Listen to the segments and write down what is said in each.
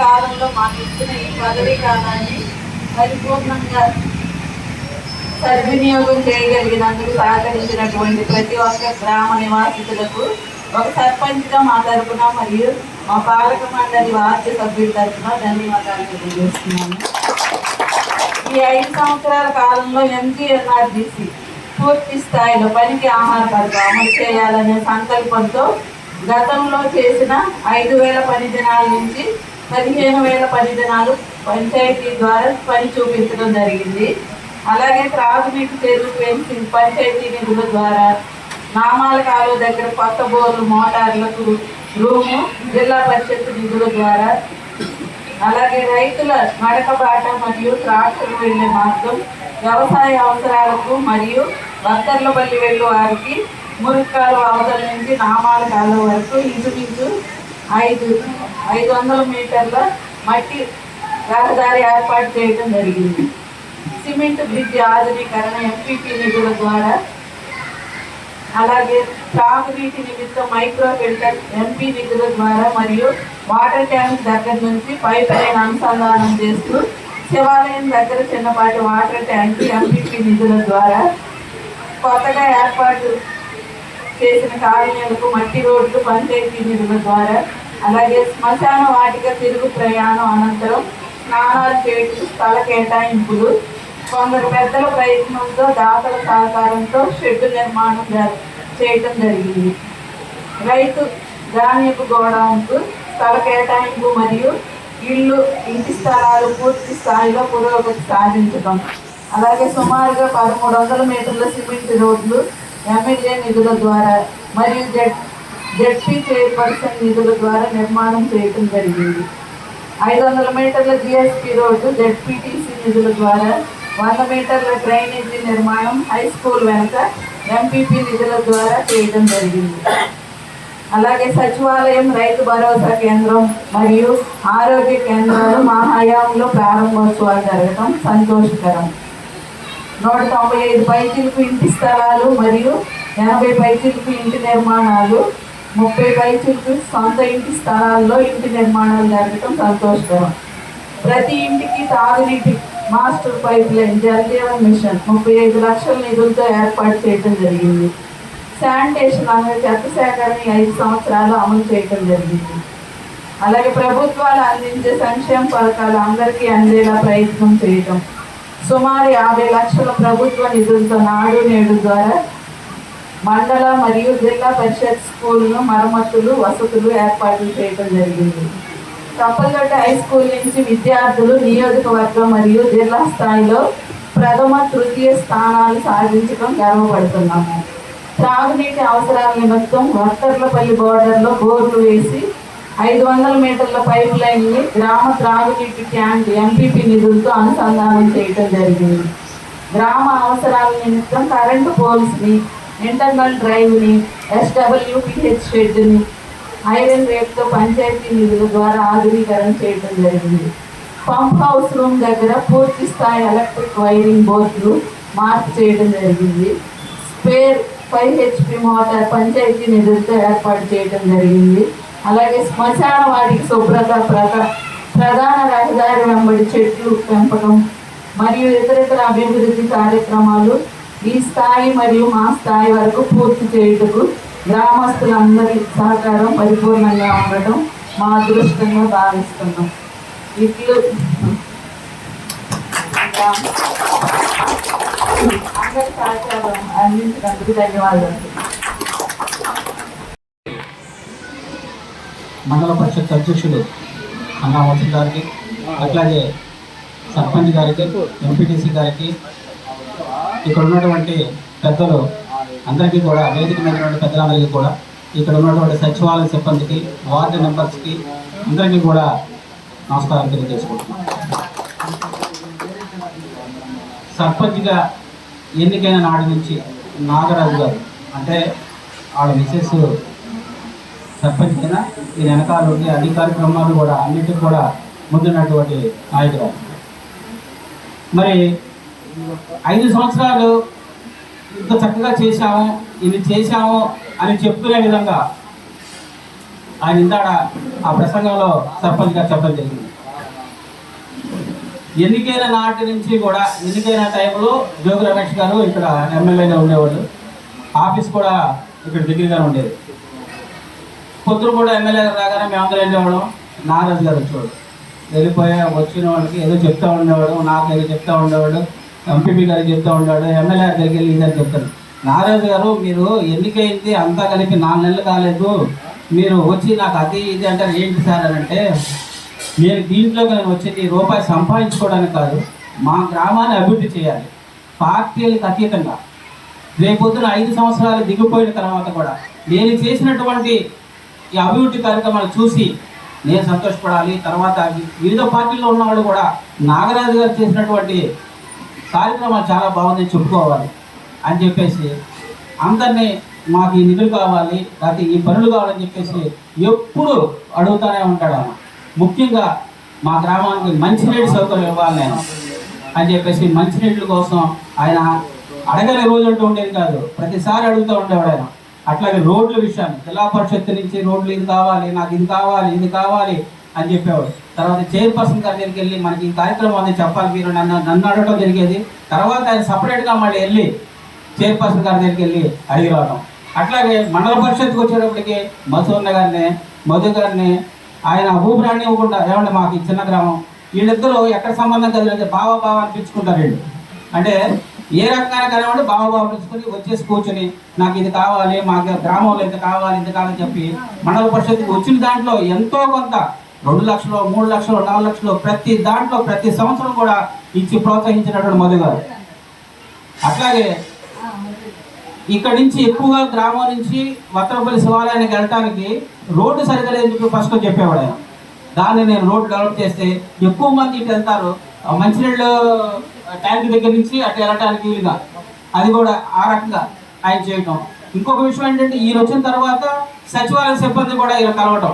కాలంలో మాకు ఇచ్చిన ఈ పదవీ కాలాన్ని పరిపూర్ణంగా సద్వినియోగం చేయగలిగినందుకు సహకరించినటువంటి ప్రతి ఒక్క గ్రామ నివాసితులకు ఒక సర్పంచ్గా మా తరఫున మరియు మా పాలక మండలి వార్డు సభ్యుల తరఫున ధన్యవాదాలు తెలియజేస్తున్నాను. ఈ 5 సంవత్సరాల కాలంలో MGNRDC పూర్తి స్థాయిలో పనికి ఆహార పథకం అమలు చేయాలనే సంకల్పంతో గతంలో చేసిన 5,000 పని దినాల నుంచి 15,000 పని దినాలు పంచాయతీ ద్వారా పని చూపించడం జరిగింది. అలాగే త్రాగునీటి చెరువు ఫెన్సింగ్ పంచాయతీ నిధుల ద్వారా నామాల కాలువ దగ్గర కొత్త బోర్లు మోటార్లకు రూము జిల్లా పరిషత్ నిధుల ద్వారా, అలాగే రైతుల నడకబాట మరియు ట్రాక్టర్లు వెళ్లే మార్గం, వ్యవసాయ అవసరాలకు మరియు బత్తర్లపల్లి వెళ్ళు వారికి మురికాలు అవతల నుంచి నామాల కాలువ వరకు ఇంచుమించు 500 మీటర్ల మట్టి రహదారి ఏర్పాటు చేయడం జరిగింది. సిమెంట్ బ్రిడ్జ్ ఆధునీకరణ ఎంపీపీ నిధుల ద్వారా, అలాగే త్రాగునీటి నిమిత్తం మైక్రో ఫిల్టర్ ఎంపీ నిధుల ద్వారా మరియు వాటర్ ట్యాంక్ దగ్గర నుంచి పైప్ లైన్ అనుసంధానం చేస్తూ శివాలయం దగ్గర చిన్నపాటి వాటర్ ట్యాంక్ ఎంపీపీ నిధుల ద్వారా, కొత్తగా ఏర్పాటు చేసిన కాలనీలకు మట్టి రోడ్లు పంచాయతీ నిధుల ద్వారా, అలాగే శ్మశాన వాటిక తిరుగు ప్రయాణం అనంతరం స్నానాలు చేయటం స్థల కేటాయింపులు, కొందరు పెద్దల ప్రయత్నంతో దాతల సహకారంతో షెడ్డు నిర్మాణం చేయటం జరిగింది. రైతు ధాన్యపు గోడౌన్కు స్థల కేటాయింపు మరియు ఇంటి స్థలాలు పూర్తి స్థాయిలో పురోగతి సాధించడం, అలాగే సుమారుగా 1,300 మీటర్ల సిమెంట్ రోడ్లు ఎమ్మెల్యే నిధుల ద్వారా మరియు జెడ్పీ చైర్పర్సన్ నిధుల ద్వారా నిర్మాణం చేయటం జరిగింది. 500 మీటర్ల జిఎస్పీ రోడ్డు జెడ్పీటీసీ నిధుల ద్వారా, 100 మీటర్ల డ్రైనేజీ నిర్మాణం హై స్కూల్ వెనుక ఎంపీపీ నిధుల ద్వారా చేయడం జరిగింది. అలాగే సచివాలయం, రైతు భరోసా కేంద్రం మరియు ఆరోగ్య కేంద్రాలు మా హయాంలో ప్రారంభోత్సవాలు జరగడం సంతోషకరం. 195 పైచిలకు ఇంటి స్థలాలు మరియు 80 పైచిలకు ఇంటి నిర్మాణాలు, 30 పైచిలకు సొంత ఇంటి స్థలాల్లో ఇంటి నిర్మాణాలు జరగడం సంతోషకరం. ప్రతి ఇంటికి తాగునీటి master pipe line Jal Jeevan mission 35 లక్షల నిధులతో ఏర్పాటు చేయడం జరిగింది. శానిటేషన్ అనేది చెత్త సేకరణ 5 సంవత్సరాలు అమలు చేయడం జరిగింది. అలాగే ప్రభుత్వాలు అందించే సంక్షేమ పథకాలు అందరికీ అందేలా ప్రయత్నం చేయటం, సుమారు 50 లక్షల ప్రభుత్వ నిధులతో నాడు నేడు ద్వారా మండల మరియు జిల్లా పరిషత్ స్కూళ్ళను మరమ్మతులు వసతులు ఏర్పాటు చేయడం జరిగింది. కప్పలదొడ్డి హై స్కూల్ నుంచి విద్యార్థులు నియోజకవర్గం మరియు జిల్లా స్థాయిలో ప్రథమ తృతీయ స్థానాలు సాధించడం గర్వపడుతున్నాము. త్రాగునీటి అవసరాల నిమిత్తం వర్తర్లపల్లి బోర్డర్లో బోర్లు వేసి 500 మీటర్ల పైప్ లైన్ని గ్రామ త్రాగునీటి ట్యాంక్ ఎంపీపీ నిధులతో అనుసంధానం చేయడం జరిగింది. గ్రామ అవసరాల నిమిత్తం కరెంటు పోల్స్ని, ఇంటర్నల్ డ్రైవ్ని, SWPH షెడ్ని ఐరన్ రేట్తో పంచాయతీ నిధుల ద్వారా ఆధునీకరణ చేయడం జరిగింది. పంప్ హౌస్ రూమ్ దగ్గర పూర్తి స్థాయి ఎలక్ట్రిక్ వైరింగ్ బోర్డులు మార్పు చేయడం జరిగింది. స్పేర్ 5 HP మోటార్ పంచాయతీ నిధులతో ఏర్పాటు చేయడం జరిగింది. అలాగే శ్మశాన వాటికి శుభ్రత, ప్రధాన రహదారి వెంబడి చెట్లు పెంపకం మరియు ఇతరితర అభివృద్ధి కార్యక్రమాలు ఈ స్థాయి మరియు మా స్థాయి వరకు పూర్తి చేయుటకు గ్రామస్తులందరి సహకారం పరిపూర్ణంగా ఉండటం మా అదృష్టంగా భావిస్తున్నాం. ఇట్లు అందరి సహకారం అందించినందుకు ధన్యవాదాలు. మండల పరిషత్ అధ్యక్షులు అన్నావతి గారికి, అట్లాగే సర్పంచ్ గారికి, ఎంపీటీసీ గారికి, ఇక్కడ ఉన్నటువంటి పెద్దలు అందరికీ కూడా, వేదిక మీద ఉన్నటువంటి పెద్దలందరికీ కూడా, ఇక్కడ ఉన్నటువంటి సచివాలయ సిబ్బందికి, వార్డు మెంబర్స్కి అందరికీ కూడా నమస్కారం తెలియజేసుకుంటున్నాం. సర్పంచ్గా ఎన్నికైన నాటి నుంచి నాగరాజు గారు, అంటే వాళ్ళ మిసెస్ సర్పంచ్ అయినా ఈ వెనకాల ఉండి అన్ని కార్యక్రమాలు కూడా అన్నిటికీ కూడా ముందున్నటువంటి నాయకురాలు. మరి 5 సంవత్సరాలు ఇంత చక్కగా చేశాము, ఇది చేశాము అని చెప్పుకునే విధంగా ఆయన ఇందాడ ఆ ప్రసంగంలో సర్పంచ్ గారు చెప్పడం జరిగింది. ఎన్నికైన నాటి నుంచి కూడా ఎన్నికైన టైంలో జోగి రమేష్ గారు ఇక్కడ ఎమ్మెల్యేగా ఉండేవాళ్ళు. ఆఫీస్ కూడా ఇక్కడ దగ్గరగానే ఉండేది. పొద్దున కూడా ఎమ్మెల్యే రాగానే మేమందరం వెళ్ళేవాళ్ళం. నాగరాజు గారు వచ్చేవాడు. వచ్చిన వాళ్ళకి ఏదో చెప్తా ఉండేవాడు, నాకు ఏదో చెప్తా ఉండేవాడు, ఎంపీపీ గారికి చెప్తా ఉండేవాడు, ఎమ్మెల్యే దగ్గరికి వెళ్ళి ఇదని చెప్తాను. నాగరాజు గారు మీరు ఎన్నికైంది అంతా కలిపి 4 నెలలు కాలేదు, మీరు వచ్చి నాకు అది ఇది అంటారు ఏంటి సార్ అని అంటే, నేను దీంట్లోకి నేను వచ్చి రూపాయి సంపాదించుకోవడానికి కాదు, మా గ్రామాన్ని అభివృద్ధి చేయాలి పార్టీలకు అతీతంగా. రేపొద్దున 5 సంవత్సరాలు దిగిపోయిన తర్వాత కూడా నేను చేసినటువంటి ఈ అభివృద్ధి కార్యక్రమాలు చూసి నేను సంతోషపడాలి. తర్వాత వివిధ పార్టీల్లో ఉన్నవాళ్ళు కూడా నాగరాజు గారు చేసినటువంటి కార్యక్రమాలు చాలా బాగుందని చెప్పుకోవాలి అని చెప్పేసి అందరినీ మాకు ఈ నిధులు కావాలి, లేకపోతే ఈ పనులు కావాలని చెప్పేసి ఎప్పుడు అడుగుతూనే ఉంటాడు ఆయన. ముఖ్యంగా మా గ్రామానికి మంచినీటి సౌకర్యం ఇవ్వాలి నేను అని చెప్పేసి మంచినీళ్ళ కోసం ఆయన అడగని రోజు అంటూ ఉండేది కాదు, ప్రతిసారి అడుగుతూ ఉండేవాడు ఆయన. అట్లాగే రోడ్ల విషయాన్ని జిల్లా పరిషత్ నుంచి రోడ్లు ఇది కావాలి, నాకు ఇది కావాలి, ఇది కావాలి అని చెప్పేవాడు. తర్వాత చైర్పర్సన్ గారి దగ్గరికి వెళ్ళి మనకి ఈ కార్యక్రమం అనేది చెప్పాలి మీరు నన్ను అడగడం జరిగేది. తర్వాత ఆయన సపరేట్గా మళ్ళీ వెళ్ళి చైర్పర్సన్ గారి దగ్గరికి వెళ్ళి అడిగి రావడం. అట్లాగే మండల పరిషత్కి వచ్చేటప్పటికి మధు గారిని ఆయన ఊపిరాన్ని ఇవ్వకుండా, ఏమంటే మాకు ఈ చిన్న గ్రామం, వీళ్ళిద్దరూ ఎక్కడ సంబంధం కదిలితే బావా అనిపించుకుంటారు వీళ్ళు. అంటే ఏ రకంగా కానివ్వండి బాబా పిలుచుకొని వచ్చేసి కూర్చొని నాకు ఇది కావాలి, మా గ్రామంలో ఇది కావాలి, ఇది కావాలని చెప్పి మండల పరిషత్కి వచ్చిన దాంట్లో ఎంతో కొంత 2 లక్షలు, 3 లక్షలు, 4 లక్షలు ప్రతి దాంట్లో ప్రతి సంవత్సరం కూడా ఇచ్చి ప్రోత్సహించినటువంటి మధు గారు. అట్లాగే ఇక్కడ నుంచి ఎక్కువగా గ్రామం నుంచి వత్తరపల్లి శివాలయానికి వెళ్ళటానికి రోడ్డు సరిగా లేదని చెప్పి ఫస్ట్ చెప్పేవాడు ఆయన. దాన్ని నేను రోడ్డు డెవలప్ చేస్తే ఎక్కువ మంది ఇటు వెళ్తారు, మంచినీళ్ళు ట్యాంక్ దగ్గర నుంచి అటు వెళ్ళటానికి వీలుగా, అది కూడా ఆ రకంగా ఆయన చేయటం. ఇంకొక విషయం ఏంటంటే ఈయన వచ్చిన తర్వాత సచివాలయ సిబ్బంది కూడా ఈయన కలవటం.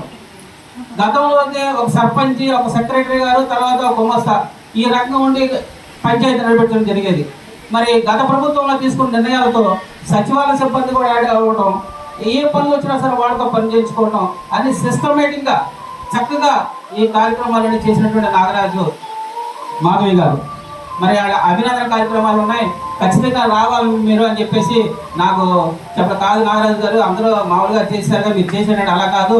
గతంలో అయితే ఒక సర్పంచ్, ఒక సెక్రటరీ గారు, తర్వాత ఒక గుమస్తా ఈ రకంగా ఉండి పంచాయతీ నడిపించడం జరిగేది. మరి గత ప్రభుత్వంలో తీసుకున్న నిర్ణయాలతో సచివాలయ సిబ్బంది కూడా యాడ్ అవ్వడం, ఏ పనులు వచ్చినా సరే వాళ్ళతో పని చేయించుకోవడం అని సిస్టమేటిక్గా చక్కగా ఈ కార్యక్రమాలన్నీ చేసినటువంటి నాగరాజు మాధవి గారు. మరి అభినందన కార్యక్రమాలు ఉన్నాయి, ఖచ్చితంగా రావాలి మీరు అని చెప్పేసి నాకు కాదు నాగరాజు గారు అందరూ మామూలుగా చేశారుగా మీరు చేశారంటే అలా కాదు,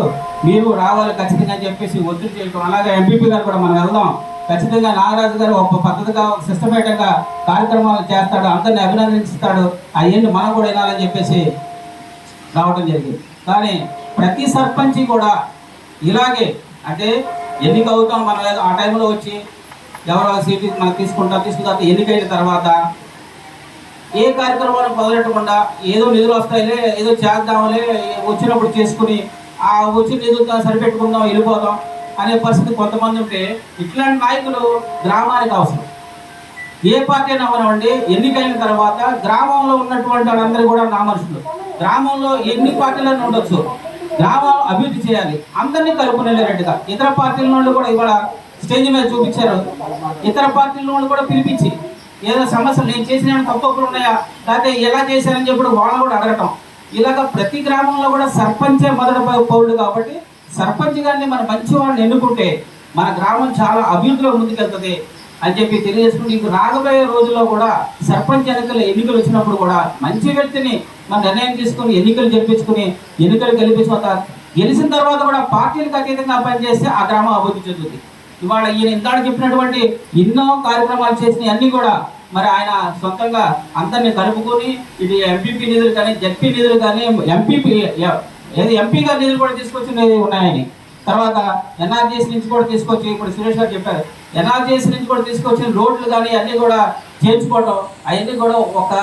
మీరు రావాలి ఖచ్చితంగా అని చెప్పేసి ఒత్తిడి చేయడం. అలాగే ఎంపీపీ గారు కూడా మనం వెళ్దాం, ఖచ్చితంగా నాగరాజు గారు ఒక పద్ధతిగా ఒక సిస్టమేటిక్గా కార్యక్రమాలు చేస్తాడు, అందరిని అభినందిస్తాడు, అవన్నీ మనం కూడా వినాలని చెప్పేసి రావడం జరిగింది. కానీ ప్రతి సర్పంచి కూడా ఇలాగే, అంటే ఎన్నిక అవుతాం మనం ఆ టైంలో వచ్చి ఎవరో సీటు మనం తీసుకున్న తర్వాత ఎన్నికైన తర్వాత ఏ కార్యక్రమాలు మొదలెట్టకుండా ఏదో నిధులు వస్తాయిలే, ఏదో చేద్దాంలే, వచ్చినప్పుడు చేసుకుని ఆ వచ్చిన నిధులతో సరిపెట్టుకుందాం వెళ్ళిపోదాం అనే పరిస్థితి కొంతమంది ఉంటే, ఇట్లాంటి నాయకులు గ్రామానికి అవసరం. ఏ పార్టీ అయినా అవనివ్వండి, ఎన్నికైన తర్వాత గ్రామంలో ఉన్నటువంటి వాళ్ళందరూ కూడా నా మనుషులు. గ్రామంలో ఎన్ని పార్టీలను ఉండొచ్చు, గ్రామం అభివృద్ధి చేయాలి, అందరినీ కలుపుకునేటట్టుగా. ఇతర పార్టీల నుండి కూడా ఇవాళ స్టేజ్ మీద చూపించారు, ఇతర పార్టీల నుండి కూడా పిలిపించి ఏదో సమస్యలు నేను చేసిన తప్పులు ఉన్నాయా, లేకపోతే ఎలా చేశారని చెప్పి వాళ్ళని కూడా అడగటం. ఇలాగ ప్రతి గ్రామంలో కూడా సర్పంచే మొదటి పౌరుడు కాబట్టి సర్పంచ్ గారిని మన మంచి వాళ్ళని ఎన్నుకుంటే మన గ్రామం చాలా అభివృద్ధిలో ముందుకెళ్తుంది అని చెప్పి తెలియజేసుకుని, ఇంక రాబోయే రోజుల్లో కూడా సర్పంచ్ ఎన్నికలు వచ్చినప్పుడు కూడా మంచి వ్యక్తిని మన నిర్ణయం తీసుకుని ఎన్నికలు జరిపించుకుని ఎన్నికలు గెలిచిన తర్వాత కూడా పార్టీలకు అతీతంగా పనిచేస్తే ఆ గ్రామం అభివృద్ధి చెందుతుంది. ఇవాళ ఈయన ఇందాక చెప్పినటువంటి ఎన్నో కార్యక్రమాలు చేసినవి అన్నీ కూడా మరి ఆయన సొంతంగా అందరినీ కలుపుకొని ఇటు ఎంపీపీ నిధులు కానీ, జడ్పీ నిధులు కానీ, ఎంపీ గారి నిధులు కూడా తీసుకొచ్చినవి ఉన్నాయని, తర్వాత ఎన్ఆర్జీఎస్ నుంచి కూడా తీసుకొచ్చి, ఇప్పుడు సురేష్ గారు చెప్పారు, ఎన్ఆర్జీఎస్ నుంచి కూడా తీసుకొచ్చిన రోడ్లు కానీ అన్నీ కూడా చేయించుకోవడం, అవన్నీ కూడా ఒక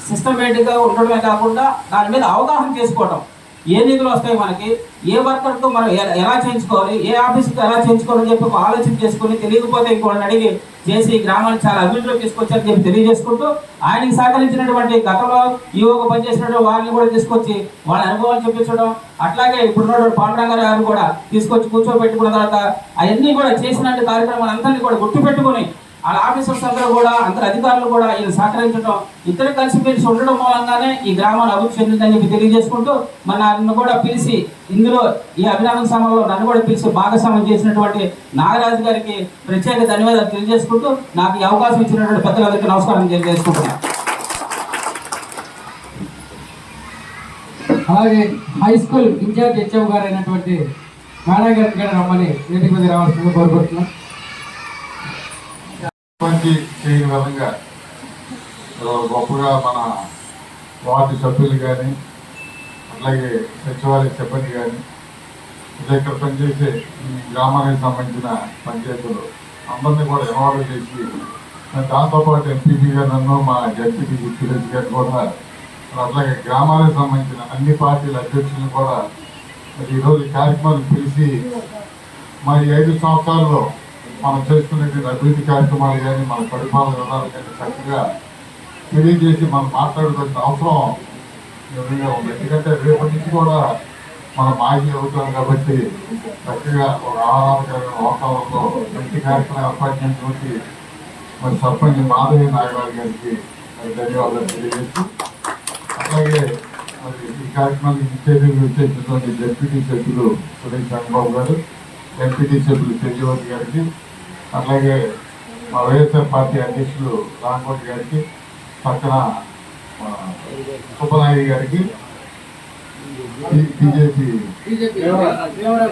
సిస్టమేటిక్గా ఉండడమే కాకుండా దాని మీద అవగాహన చేసుకోవడం. ఏ నిధులు వస్తాయి మనకి, ఏ వర్కర్తో మనం ఎలా చేయించుకోవాలి, ఏ ఆఫీస్కి ఎలా చేయించుకోవాలని చెప్పి ఒక ఆలోచన చేసుకుని, తెలియకపోతే ఇంకోళ్ళని అడిగి చేసి గ్రామాన్ని చాలా అభివృద్ధిలో తీసుకొచ్చారని చెప్పి తెలియజేసుకుంటూ, ఆయనకి సహకరించినటువంటి గతంలో ఈవోగా పనిచేసినటువంటి వాళ్ళని కూడా తీసుకొచ్చి వాళ్ళ అనుభవాలు చూపించడం. అట్లాగే ఇప్పుడున్నటువంటి పాండురంగారావు గారిని కూడా తీసుకొచ్చి కూర్చోబెట్టుకున్న తర్వాత అవన్నీ కూడా చేసినట్టు కార్యక్రమాలు అందరినీ కూడా గుర్తుపెట్టుకుని వాళ్ళ ఆఫీసర్స్ అందరూ కూడా అందరు అధికారులు కూడా ఈయన సహకరించడం, ఇద్దరు కలిసిమెలిసి ఉండడం మూలంగానే ఈ గ్రామాన్ని అభివృద్ధి చెందిందని చెప్పి తెలియజేసుకుంటూ మన నన్ను కూడా పిలిచి ఇందులో ఈ అభినందన సభలో నన్ను కూడా పిలిచి భాగస్వామ్యం చేసినటువంటి నాగరాజు గారికి ప్రత్యేక ధన్యవాదాలు తెలియజేసుకుంటూ నాకు ఈ అవకాశం ఇచ్చినటువంటి పెద్దలందరికీ నమస్కారం తెలియజేసుకుంటున్నాను. అలాగే హై స్కూల్ ఇన్ఛార్జ్ హెచ్ఎం గారు అయినటువంటి మేడం గారిని కూడా రమ్మని వేదిక మీద రావాల్సిందిగా కోరుకుంటున్నాం. చేయని విధంగా గొప్పగా మన వార్డు సభ్యులు కానీ అట్లాగే సచివాలయ సిబ్బంది కానీ ఇక్కడ పనిచేసే ఈ గ్రామానికి సంబంధించిన పంచాయతీలు అందరినీ కూడా ఇన్వాల్వ్ చేసి దాంతోపాటు ఎంపీపీ గారు నన్ను మా జడ్పీటీ సురేష్ గారు కూడా అట్లాగే గ్రామాలకు సంబంధించిన అన్ని పార్టీల అధ్యక్షులను కూడా మరి ఈరోజు కార్యక్రమాలు పిలిచి మరి 5 సంవత్సరాల్లో మనం చేసుకునేటువంటి అభివృద్ధి కార్యక్రమాలు కానీ మన పరిపాలన విధానాలు కానీ చక్కగా తెలియజేసి మనం మాట్లాడుతున్న అవసరం నిజంగా ఉంది. ఎందుకంటే రేపటి నుంచి కూడా మనం మాజీ అవుతాం కాబట్టి చక్కగా ఒక ఆహ్లాదకరమైన వాతావరణంలో మంచి కార్యక్రమం ఏర్పాటు చేసినటువంటి మరి సర్పంచ్ మాధవి నాగరాజు గారికి ధన్యవాదాలు తెలియజేస్తూ అలాగే మరి ఈ కార్యక్రమానికి విచ్చేసినటువంటి జడ్పీటీ సభ్యులు సురేష్ చంద్రబాబు గారు, ఎంపీటీ సభ్యులు చెల్లివతి గారికి, అలాగే మా వైఎస్ఆర్ పార్టీ అధ్యక్షులు రాంకోటి గారికి, పక్కన సుబ్బనాయుడు గారికి, బీజేపీ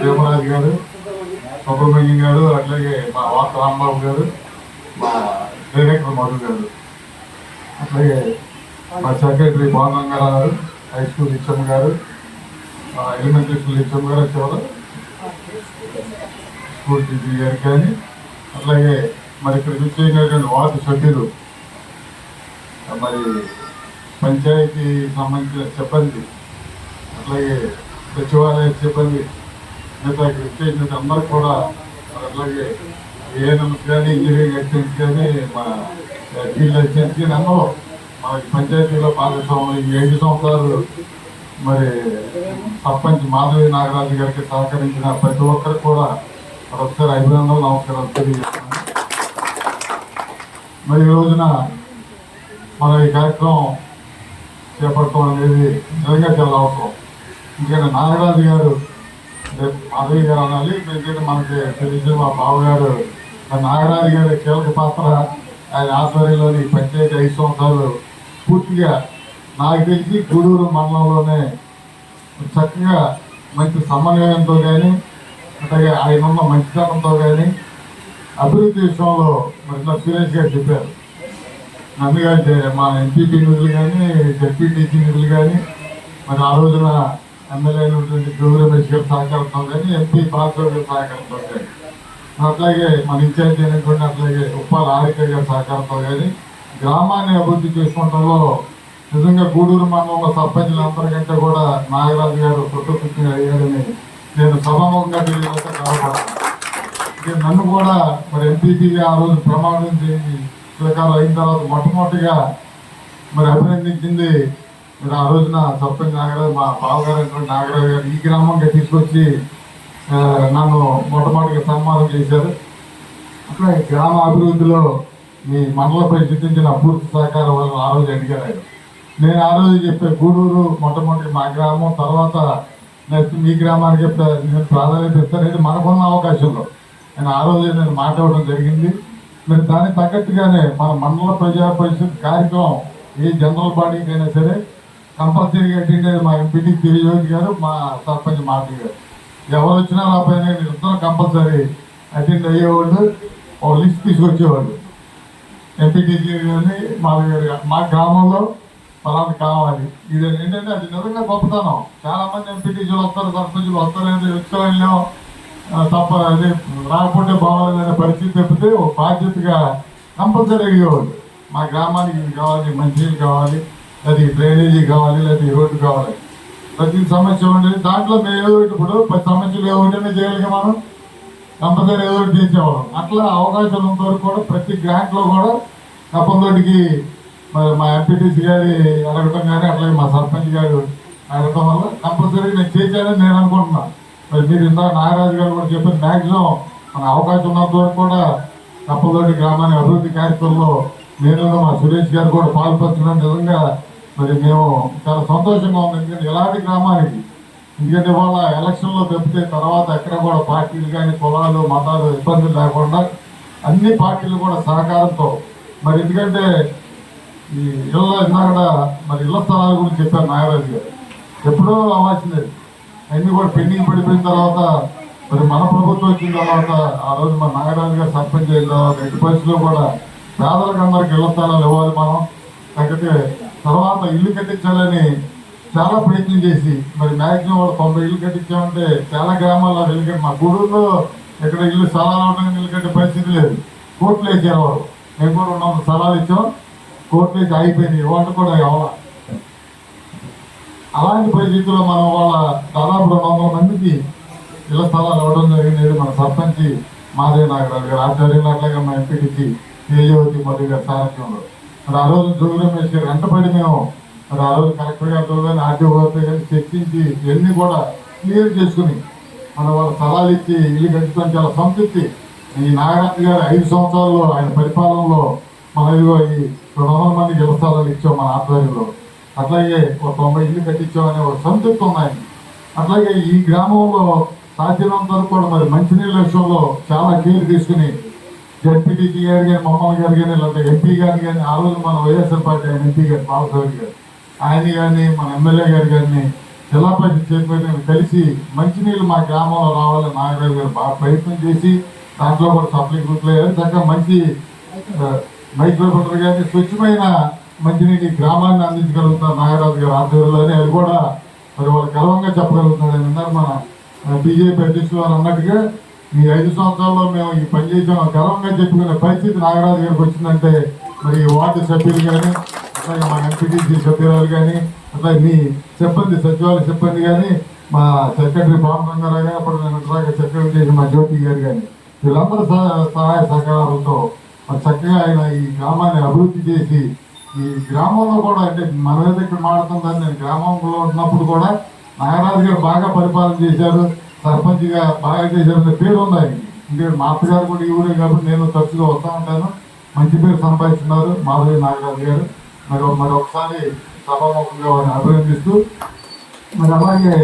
దేవరాజు గారు, సుబ్రహ్మణ్యం గారు, అట్లాగే మా వార్త రాంబాబు గారు, మా డైరెక్టర్ మధు గారు, అట్లాగే మా సెక్రటరీ బాలరంగారావు గారు, హై స్కూల్ హెచ్ఎం గారు, ఎలిమెంటరీ స్కూల్ హెచ్ఎం గారు వచ్చేవారు, స్కూల్ టీచీ గారు కానీ అట్లాగే మరి ఇక్కడ చూసేటువంటి వార్డు సభ్యులు, మరి పంచాయతీ సంబంధించిన సిబ్బంది, అట్లాగే సచివాలయ సిబ్బంది, మిగతా ఇక్కడ వచ్చేసినట్టు అందరూ కూడా మరి అట్లాగే ఏఎన్ఎంస్ కానీ ఇంజనీరింగ్ అసిస్టెంట్స్ కానీ మా ఫీల్డ్ అసిస్టెంట్స్ కానీ అందరూ మనకి పంచాయతీలో భాగస్వాములు ఈ 5 సంవత్సరాలు మరి సర్పంచ్ మాధవి నాగరాజు గారికి సహకరించిన ప్రతి ఒక్కరికి కూడా మరొకసారి అభినందనలు, నమస్కారాలు తెలియజేస్తున్నాను. మరి ఈ రోజున మన ఈ కార్యక్రమం చేపట్టడం అనేది నిజంగా చాలా అవసరం. ఎందుకంటే నాగరాజు గారు మాధవి గారు అనాలి, ఎందుకంటే మనకి తెలిసిన మా బావగారు నాగరాజు గారి కీలక పాత్ర ఆయన ఆధ్వర్యంలోని పంచాయతీ 5 సంవత్సరాలు పూర్తిగా నాకు తెలిసి గూడూరు మండలంలోనే చక్కగా మంచి సమన్వయంతో కానీ అట్లాగే ఆయన ఉన్న మంచితనంతో కానీ అభివృద్ధి విషయంలో మరి సురేష్ గారు చెప్పారు. అందుకంటే మా ఎంపీపీ నిధులు కానీ జడ్పీటీసీ నిధులు కానీ మరి ఆ రోజున ఎమ్మెల్యే అయినటువంటి గౌరవ రమేష్ గారి సహకారంతో కానీ ఎంపీ పాల్గొ గారి సహకారంతో కానీ అట్లాగే మన ఇన్ఛార్జ్ అయినటువంటి అట్లాగే ఉప్పాల ఆరిక గారి సహకారంతో కానీ గ్రామాన్ని అభివృద్ధి చేసుకోవడంలో నిజంగా గూడూరు మండలంలో సర్పంచులందరికంటే కూడా నాగరాజు గారు కృతజ్ఞత అయ్యారని నేను సభాముఖంగా తెలియజేస్తే గర్వపడతాను. నన్ను కూడా మరి ఎంపీపీగా ఆ రోజు ప్రమాణం చేసి స్వీకారం అయిన తర్వాత మొట్టమొదటిగా మరి అభినందించింది మరి ఆ రోజున సర్పంచ్ నాగరాజు, మా బావగారు అయినటువంటి నాగరాజు గారు ఈ గ్రామంగా తీసుకొచ్చి నన్ను మొట్టమొదటిగా సన్మానం చేశారు. అట్లా గ్రామ అభివృద్ధిలో మీ మండలపై చూపించిన పూర్తి సహకారం వల్ల ఆ రోజు అడిగారు. నేను ఆ రోజు చెప్పే గూడూరు మొట్టమొదటి మా గ్రామం, తర్వాత నెక్స్ట్ మీ గ్రామానికి చెప్తే నేను ప్రాధాన్యత ఇస్తానని మనకున్న అవకాశంలో నేను ఆ రోజు నేను మాట్లాడడం జరిగింది. మరి దానికి తగ్గట్టుగానే మన మండల ప్రజా పరిషత్ కార్యక్రమం ఏ జనరల్ బాడీకైనా సరే కంపల్సరీగా అటెండ్ అయ్యేది మా ఎంపీటీ తెలియజోగి గారు, మా సర్పంచ్ మాధవి గారు. ఎవరు వచ్చినా నా పైన ఇద్దరు కంపల్సరీ అటెండ్ అయ్యేవాళ్ళు, ఒక లిస్ట్ తీసుకొచ్చేవాళ్ళు. ఎంపీటీసీ కానీ మాధవి గారు మా గ్రామంలో ఫలానా కావాలి, ఇది ఏంటంటే అది నిజంగా గొప్పతనం. చాలా మంది ఎంపీటీసీలు వస్తారు, సర్పంచులు వస్తారు, ఉత్సవాల్లో తప్ప అదే రాకపోతే బాగోలేదనే పరిస్థితి తప్పితే ఒక బాధ్యతగా కంపల్సరీ అయ్యేవాళ్ళు. మా గ్రామానికి ఇది కావాలి, మంచినీళ్ళు కావాలి, అది డ్రైనేజీ కావాలి, లేదా ఈ రోడ్డు కావాలి, ప్రతి సమస్య ఉండేది. దాంట్లో మేము ఏదో ఇప్పుడు 10 సమస్యలు ఏమిటనే చేయాలి, మనం కంపల్సరీ ఏదో ఒకటి చేసేవాళ్ళం. అట్లా అవకాశం ఉన్నంత వరకు కూడా ప్రతి గ్రాంట్లో కూడా కప్పంతోటికి మరి మా ఎంపీటీసీ గారి అడగటం కానీ అట్లాగే మా సర్పంచ్ గారు అడగటం వల్ల కంపల్సరీ నేను చేశానని నేను అనుకుంటున్నాను. మరి మీరు ఇందాక నాగరాజు గారు కూడా చెప్పిన మ్యాక్సిమం మన అవకాశం ఉన్నంత వరకు కూడా కప్పలతోటి గ్రామాన్ని అభివృద్ధి కార్యక్రమంలో నేను మా సురేష్ గారు కూడా పాల్పంచడం నిజంగా మరి మేము చాలా సంతోషంగా ఉంది. ఎందుకంటే ఇలాంటి గ్రామానికి, ఎందుకంటే వాళ్ళ ఎలక్షన్లో తప్పితే తర్వాత ఎక్కడ కూడా పార్టీలు కానీ కులాలు మతాలు ఇబ్బందులు లేకుండా అన్ని పార్టీలు కూడా సహకారంతో, మరి ఎందుకంటే ఈ ఇందాక మరి ఇళ్ల స్థలాల గురించి చెప్పారు నాగరాజు గారు, ఎప్పుడో అవ్వాల్సింది అన్నీ కూడా పెండింగ్ పడిపోయిన తర్వాత మరి మన ప్రభుత్వం వచ్చిన తర్వాత ఆ రోజు మన నాగరాజు గారు సర్పంచ్ అయిన తర్వాత ఎట్టి పరిస్థితుల్లో కూడా పేదలకు అందరికి ఇళ్ల స్థలాలు ఇవ్వాలి మనం, లేకపోతే తర్వాత ఇల్లు కట్టించాలని చాలా ప్రయత్నం చేసి మరి మ్యాక్సిమం వాళ్ళు 90 ఇల్లు కట్టించామంటే చాలా గ్రామాల్లో ఇల్లు కట్టి, మా గూడూరులో ఇక్కడ ఇల్లు స్థలాలు అవడానికి ఇల్లు కట్టే పరిస్థితి లేదు. కోర్టులు వేసారు వాళ్ళు, మేము కూడా 200 స్థలాలు ఇచ్చాం, కోర్టులు వేసి ఆగిపోయినాయి, వాళ్ళు కూడా ఎవరు. అలాంటి పరిస్థితుల్లో మనం వాళ్ళ దాదాపు 200 మందికి ఇళ్ల స్థలాలు ఇవ్వడం జరిగింది. మన సర్పంచ్ మాదేవి నాగరాజు గారు ఆధ్వర్యంలో, అట్లాగే మా ఎంపీటీసీ తేజవతి మధు గారి సారథ్యంలో మరి ఆ రోజు జోగి రమేష్ గారు వెంటపడి మేము మరి ఆ రోజు కలెక్టర్ గారితో కానీ ఆర్టీఓ గారితో కానీ చర్చించి ఇవన్నీ కూడా క్లియర్ చేసుకుని మన వాళ్ళ స్థలాలు ఇచ్చి ఇల్లు కట్టుకొని చాలా సంతృప్తి. ఈ నాగరాజు గారు 5 సంవత్సరాల్లో ఆయన పరిపాలనలో మన ఇదిగో ఈ 200 మందికి ఇళ్ల స్థలాలు ఇచ్చాం మన ఆధ్వర్యంలో, అట్లాగే ఒక 90 ఇల్లు కట్టించామనే ఒక సంతృప్తి ఉన్నాయి. అట్లాగే ఈ గ్రామంలో సాధ్యమైనంత వరకు కూడా మరి మంచినీళ్ళ విషయంలో చాలా కేర్ తీసుకుని జడ్పీటీసీ గారు కానీ మమ్మల్ని గారు కానీ లేకపోతే ఎంపీ గారు కానీ ఆ రోజు మన వైఎస్ఆర్ పార్టీ ఆయన ఎంపీ గారు బాలసారి గారు ఆయన కానీ మన ఎమ్మెల్యే గారు కానీ జిల్లా పరిషత్ చైర్మన్ కలిసి మంచినీళ్ళు మా గ్రామంలో రావాలని నాగరాజు గారు బాగా ప్రయత్నం చేసి దాంట్లో కూడా సప్లై గ్రూప్లో చక్కగా మంచి మైక్రో ఫిల్టర్ కానీ స్వచ్ఛమైన మంచినీటి గ్రామాన్ని అందించగలుగుతారు నాగరాజు గారు ఆధ్వర్యంలోనే. అది కూడా మరి వాళ్ళు గర్వంగా చెప్పగలుగుతున్నారు. అన్నారు మన బీజేపీ అధ్యక్షులు వారు అన్నట్టుగా ఈ 5 సంవత్సరాల్లో మేము ఈ పని చేసాం గర్వంగా చెప్పుకునే పరిస్థితి నాగరాజు గారికి వచ్చిందంటే మరి వార్డు సభ్యులు కానీ అట్లాగే మా ఎంపీటీసీ సభ్యురాలు కానీ అట్లాగే మీ సిబ్బంది సచివాలయ సిబ్బంది కానీ మా సెక్రటరీ పాండురంగారావు గారు అప్పుడు నేను సెక్రటరీ చేసిన మా జ్యోతి గారు కానీ వీళ్ళందరూ సహాయ సహకారాలతో మరి చక్కగా ఆయన ఈ గ్రామాన్ని అభివృద్ధి చేసి ఈ గ్రామంలో కూడా అంటే మన మీద ఇక్కడ మాడుతుందని నేను గ్రామంలో ఉన్నప్పుడు కూడా నాగరాజు గారు బాగా పరిపాలన చేశారు, సర్పంచ్గా బాగా చేశారనే పేరు ఉంది ఆయనకి. ఎందుకంటే మా అత్తగారు కూడా ఈ ఊరే కాబట్టి నేను తరచుగా వస్తూ ఉంటాను, మంచి పేరు సంపాదిస్తున్నారు మాధవి నాగరాజు గారు. మరి ఒకసారి సభాముఖంగా వారిని అభినందిస్తూ మరి అలాగే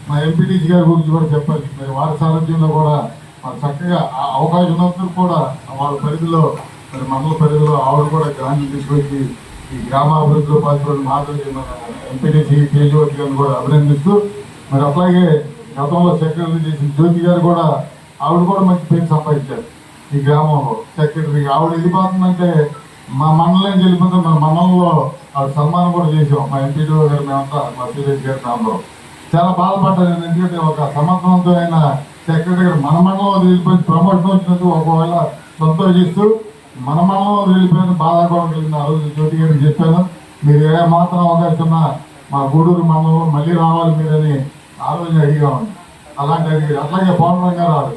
మా ఎంపీటీసీ గారి గురించి కూడా చెప్పాలి. మరి వారి సారథ్యంలో కూడా మరి చక్కగా అవకాశం ఉన్నందుకు కూడా వాళ్ళ పరిధిలో మరి మండల పరిధిలో ఆవిడ కూడా గ్రాంట్లు తీసుకొచ్చి ఈ గ్రామాభివృద్ధిలో పాల్గొని మాధవి మన ఎంపీటీసీ తేజవతి గారిని కూడా అభినందిస్తూ మరి అట్లాగే గతంలో సెక్రటరీ చేసిన జ్యోతి గారు కూడా ఆవిడ కూడా మంచి పేరు సంపాదించారు ఈ గ్రామంలో సెక్రటరీ. ఆవిడ వెళ్ళిపోతుందంటే మా మండలం వెళ్ళిపోతే మన మండలంలో ఆవిడ సన్మానం కూడా చేసాం. మా ఎంపీడీ గారు మేమంతా మా సురేష్ గారు మేమందరం చాలా బాధపడ్డారు. ఎందుకంటే ఒక సమర్థవంతమైన సెక్రటరీ గారు మన మండలంలో వెళ్ళిపోయి ప్రమోషన్ వచ్చినందుకు ఒకవేళ సంతోషిస్తూ మన మండలంలో వెళ్ళిపోయిన బాధ కూడా కలిగింది. ఆ రోజు జ్యోతి గారికి చెప్పాను, మీరు ఏ మాత్రం అవకాశం ఉన్నా మా గూడూరు మండలంలో మళ్ళీ రావాలి మీరని ఆ రోజు అడిగామండి. అలాంటి అడిగారు. అట్లాగే పాండురంగారావు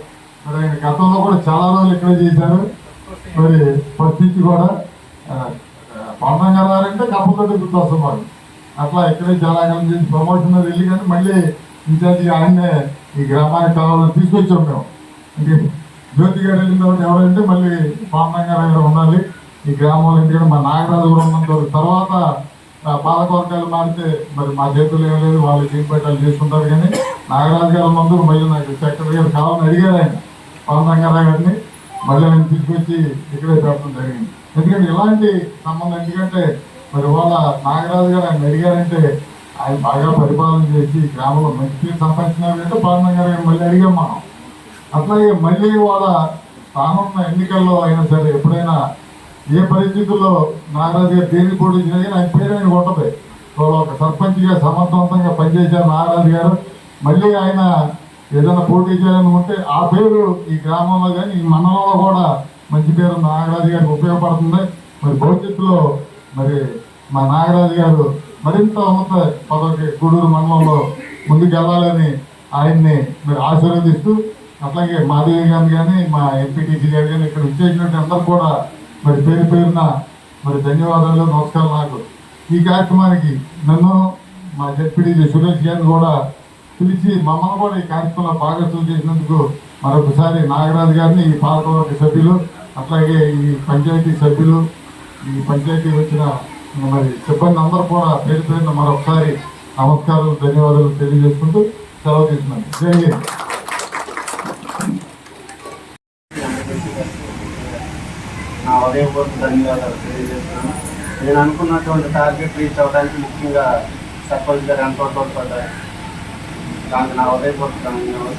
మరి ఆయన గతంలో కూడా చాలా రోజులు ఇక్కడే చేశారు. మరి పరిస్థితి కూడా పాండురంగారావు అంటే కప్పతోటి గుర్తొస్తాం వాళ్ళు అట్లా ఇక్కడే చాలా కాలం చేసి ప్రమోషన్ వెళ్ళి కానీ మళ్ళీ ఇన్ఛార్జి ఆయన్నే ఈ గ్రామానికి కావాలని తీసుకొచ్చాం మేము. ఇంకే జ్యోతి గారు వెళ్ళిన తర్వాత ఎవరంటే మళ్ళీ పాండురంగారావు గారు ఉండాలి ఈ గ్రామంలో. ఎందుకంటే మా నాగరాజు కూడా ఉన్నంత తర్వాత పాలకవర్గాలు మారితే మరి మా చేతులు ఏం లేదు, వాళ్ళు చేతి పెట్టాలి చేసుకుంటారు. కానీ నాగరాజు గారు ఉన్నందుకు మళ్ళీ నాకు సెక్రటరీ గారు కావాలని అడిగారు ఆయన పాండురంగారావు గారిని, మళ్ళీ ఆయన తీసుకొచ్చి ఇక్కడే పెట్టడం జరిగింది. ఎందుకంటే ఇలాంటి సంబంధం ఎందుకంటే మరి వాళ్ళ నాగరాజు గారు ఆయన అడిగారంటే ఆయన బాగా పరిపాలన చేసి గ్రామంలో మంచి పేరు సంపాదించినారంటే పాండురంగారావు గారు మళ్ళీ అడిగాం మనం. అట్లాగే మళ్ళీ వాళ్ళ స్థానం ఎన్నికల్లో అయినా సరే ఎప్పుడైనా ఏ పరిస్థితుల్లో నాగరాజు గారు దేనికి పోటీ చేసినా కానీ ఆయన పేరు ఆయన ఉంటుంది. వాళ్ళు ఒక సర్పంచ్గా సమర్థవంతంగా పనిచేశారు నాగరాజు గారు. మళ్ళీ ఆయన ఏదైనా పోటీ చేయాలని ఉంటే ఆ పేరు ఈ గ్రామంలో కానీ ఈ మండలంలో కూడా మంచి పేరు నాగరాజు గారికి ఉపయోగపడుతుంది. మరి భవిష్యత్తులో మరి మా నాగరాజు గారు మరింత ఉన్నత పదవికి గూడూరు మండలంలో ముందుకు వెళ్ళాలని ఆయన్ని మరి ఆశీర్వదిస్తూ అట్లాగే మాధవి గారిని కానీ మా ఎంపీటీసీ గారు కానీ ఇక్కడ వచ్చేసినట్టు అందరూ కూడా మరి పేరు పేరున మరి ధన్యవాదాలు నమస్కారం. నాకు ఈ కార్యక్రమానికి నన్ను మా జడ్పీటీసీ సురేష్ గారిని కూడా పిలిచి మమ్మల్ని కూడా ఈ కార్యక్రమంలో భాగస్వామ్యం చేసినందుకు మరొకసారి నాగరాజు గారిని ఈ పాలకవర్గ సభ్యులు అట్లాగే ఈ పంచాయతీ సభ్యులు, ఈ పంచాయతీ వచ్చిన మరి సిబ్బంది అందరూ కూడా పేరు పేరున మరొకసారి నమస్కారాలు, ధన్యవాదాలు తెలియజేసుకుంటూ సెలవు తీసుకున్నాను. జై హింద్. నా ఉదయపూర్వక ధన్యవాదాలు తెలియజేస్తున్నాను. నేను అనుకున్నటువంటి టార్గెట్ రీచ్ అవ్వడానికి ముఖ్యంగా సర్పంచ్ గారు ఎంతో తోడ్పడ్డారు. దానికి నా ఉదయపూర్వక ధన్యవాదాలు.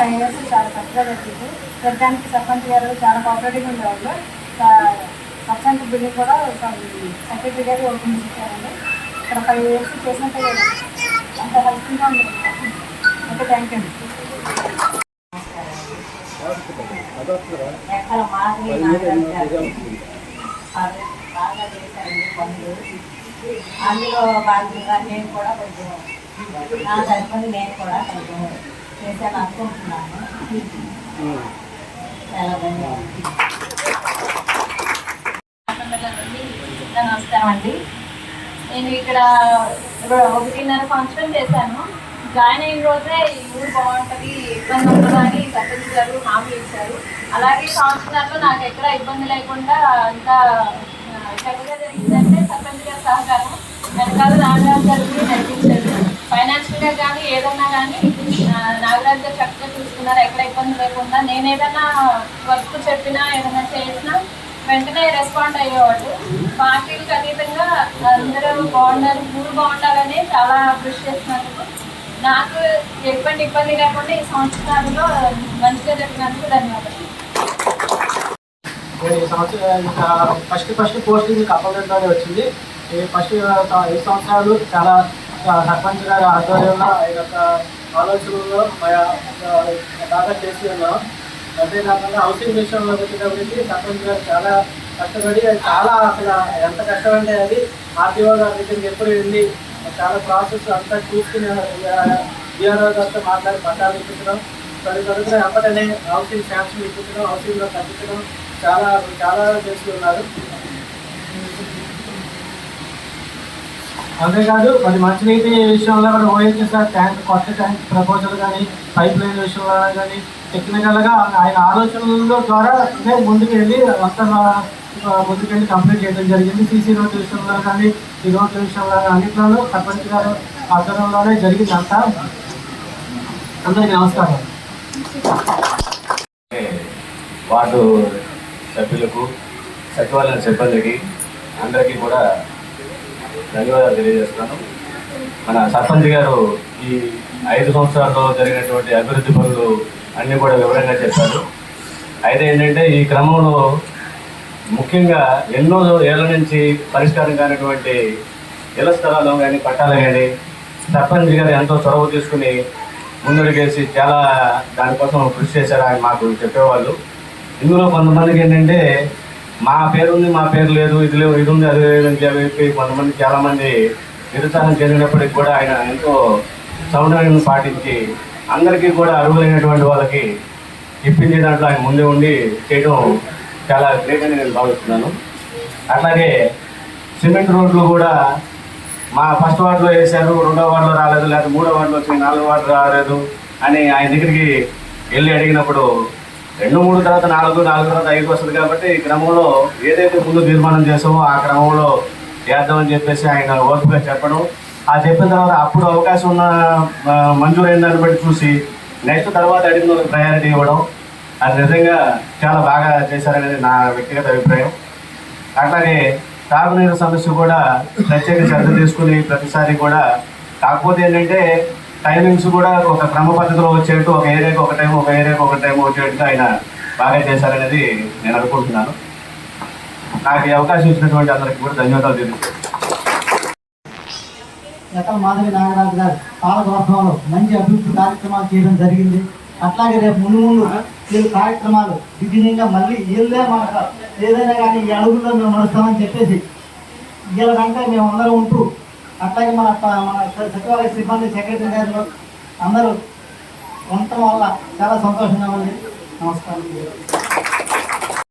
5 years చాలా చక్కగా జరిగింది. ప్రతిదానికి సర్పంచ్ గారు చాలా కోఆపరేటివ్గా ఉండేవాళ్ళు. సర్పంచ్ బిల్డింగ్ కూడా సెక్రటరీ గారు ఓపెన్ చేశారండి. ఇక్కడ 5 years చేసినట్టే అంత హెల్ప్ఫుల్గా ఉంది. ఓకే, థ్యాంక్ యూ అండి. ఎక్కడ మాధవి బాగా చేశారండి పనులు. అందులో భాగంగా నేను కూడా కొంచెం నా సరిపడి నేను కూడా కొంచెం చేశాను అనుకుంటున్నాను. చాలా ధన్యవాదాలు. నమస్కారం అండి. నేను ఇక్కడ 1.5 సంవత్సరం చేశాను. జాయిన్ అయిన రోజే ఈ ఊరు బాగుంటుంది, ఇబ్బంది ఉండదని సర్పంచ్ గారు హామీ ఇచ్చారు. అలాగే సంవత్సరాల్లో నాకు ఎక్కడ ఇబ్బంది లేకుండా అంతా చక్కగా జరిగిందంటే సర్పంచ్ గారి సహకారం. వెనకాల నాగరాజు గారు కూడా నడిపించారు. ఫైనాన్షియల్గా కానీ ఏదన్నా కానీ నాగరాజు గారు చక్కగా చూసుకున్నారు, ఎక్కడ ఇబ్బంది లేకుండా. నేను ఏదైనా వర్క్ చెప్పినా ఏదైనా చేసినా వెంటనే రెస్పాండ్ అయ్యేవాడు. పార్టీలకు అతీతంగా అందరూ బాగున్నారు, ఊరు బాగుండాలని చాలా కృషి చేస్తున్నందుకు నాకు ఎటువంటి ఇబ్బంది లేకుండా ఈ సంవత్సరాల్లో మంచిగా జరిగినందుకు ధన్యవాదాలు. ఈ సంవత్సరం ఫస్ట్ పోస్టింగ్ అప్పగంటలోనే వచ్చింది. ఈ ఫస్ట్ 5 సంవత్సరాలు చాలా సర్పంచ్ గారి ఆధ్వర్యంలో ఆయన యొక్క ఆలోచనలో బాగా చేసి ఉన్నాం. అంతేకాకుండా హౌసింగ్ విషయంలో వచ్చేటప్పటికి సర్పంచ్ గారు చాలా కష్టపడి చాలా అసలు ఎంత కష్టమంటే అది ఆర్టీఓ గారి దగ్గరికి ఎప్పుడు వెళ్ళి చాలా ప్రాసెస్ అంతా చూసుకుని బీఆర్ఓ గారితో మాట్లాడి పట్టాలు ఇప్పించడం, తదుపరి వెంటనే హౌసింగ్ శాంక్షన్ ఇప్పించడం, హౌసింగ్లో తగ్గించడం చాలా చాలా చేస్తున్నారు. అంతేకాదు మరి మంచినీటి విషయంలో కూడా ఓఎన్జీసీ ట్యాంక్, కొత్త ట్యాంక్ ప్రపోజల్ కానీ, పైప్ లైన్ విషయంలో కానీ టెక్నికల్గా ఆయన ఆలోచనల ద్వారా ముందుకు వెళ్ళి మొత్తం ముందుకెళ్ళి కంప్లీట్ చేయడం జరిగింది. సీసీ రోడ్డు విషయంలో కానీ, ఈ రోడ్ల విషయంలో అన్నింటిలోనూ సర్పంచ్ గారు ఆధ్వర్యంలోనే జరిగింది అంతా. అందరికీ నమస్కారం. వార్డు సభ్యులకు, సచివాలయ సిబ్బందికి అందరికీ కూడా ధన్యవాదాలు తెలియజేస్తున్నాను. మన సర్పంచ్ గారు ఈ 5 సంవత్సరాల్లో జరిగినటువంటి అభివృద్ధి పనులు అన్నీ కూడా వివరంగా చెప్పారు. అయితే ఏంటంటే ఈ క్రమంలో ముఖ్యంగా ఎన్నో ఏళ్ల నుంచి పరిష్కారం కానిటువంటి ఇళ్ల స్థలాలు కానీ, పట్టాలు కానీ సర్పంచ్ గారు ఎంతో చొరవ తీసుకుని ముందడుగేసి చాలా దానికోసం కృషి చేశారు. ఆయన మాకు చెప్పేవాళ్ళు. ఇందులో కొంతమందికి ఏంటంటే మా పేరుంది, మా పేరు లేదు, ఇది లేదు, ఇది ఉంది, అది లేదని చెప్పి కొంతమంది చాలామంది నిరుత్సాహం చెందినప్పటికి కూడా ఆయన ఎంతో సమన్వయం పాటించి అందరికీ కూడా అర్హులైనటువంటి వాళ్ళకి ఇప్పించే దాంట్లో ఆయన ముందే ఉండి చేయడం చాలా గ్రేట్ అని నేను భావిస్తున్నాను. అట్లాగే సిమెంట్ రోడ్లు కూడా మా ఫస్ట్ వార్డులో వేశారు, 2వ వార్డులో రాలేదు, లేదా 3వ వార్డులో వచ్చి 4వ వార్డు రాలేదు అని ఆయన దగ్గరికి వెళ్ళి అడిగినప్పుడు 2, 3 తర్వాత 4, 4 తర్వాత 5 వస్తుంది. కాబట్టి ఈ క్రమంలో ఏదైతే ముందు తీర్మానం చేసామో ఆ క్రమంలో చేద్దామని చెప్పేసి ఆయన ఓపికగా చెప్పడం, ఆ చెప్పిన తర్వాత అప్పుడు అవకాశం ఉన్న మంజూరైన దాన్ని బట్టి చూసి నెక్స్ట్ తర్వాత అడిగిన వాళ్ళకి ప్రయారిటీ ఇవ్వడం, అది నిజంగా చాలా బాగా చేశారనేది నా వ్యక్తిగత అభిప్రాయం. అట్లాగే తాగునీరు సమస్య కూడా ప్రత్యేక శ్రద్ధ తీసుకుని ప్రతిసారి కూడా, కాకపోతే ఏంటంటే టైమింగ్స్ కూడా ఒక క్రమ పద్ధతిలో వచ్చేట్టు, ఒక ఏరియాకి ఒక టైం, ఒక ఏరియాకి ఒక టైం వచ్చేట్టుగా ఆయన బాగా చేశారనేది నేను అనుకుంటున్నాను. నాకు ఈ అవకాశం ఇచ్చినటువంటి అందరికీ కూడా ధన్యవాదాలు తెలుస్తాను. ఎక్కడ మాధవి నాగరాజు గారు పాలకవర్గంలో మంచి అభివృద్ధి కార్యక్రమాలు చేయడం జరిగింది. అట్లాగే రేపు ముందు వీళ్ళు కార్యక్రమాలు విభిన్నంగా మళ్ళీ వీళ్ళే మనకు ఏదైనా కానీ ఈ అడుగుల్లో మేము నడుస్తామని చెప్పేసి వీళ్ళకంటే మేము అందరం ఉంటూ, అట్లాగే మన సచివాలయ సిబ్బంది, సెక్రటరీ గారు అందరూ ఉండటం వల్ల చాలా సంతోషంగా ఉంది. నమస్కారం.